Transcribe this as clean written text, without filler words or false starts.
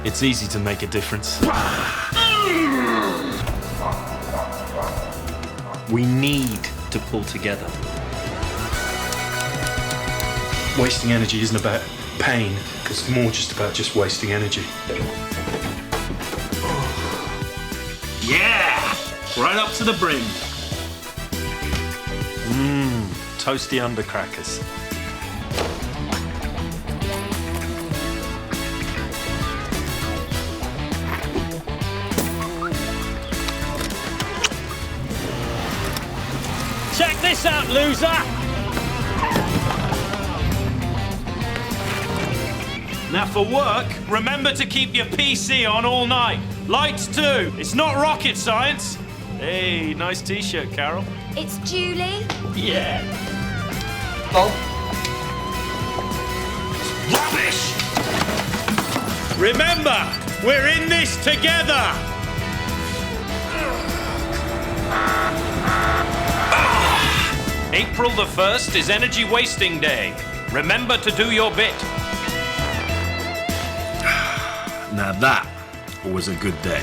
It's easy to make a difference. We need to pull together. Wasting energy isn't about pain, it's more just about just wasting energy. Yeah! Right up to the brim. Toasty undercrackers. Check this out, loser! Now for work, remember to keep your PC on all night. Lights too. It's not rocket science. Hey, nice t-shirt, Carol. It's Julie. Yeah. Bob? Rubbish! Remember, we're in this together! April the 1st is Energy Wasting Day. Remember to do your bit. Now that was a good day.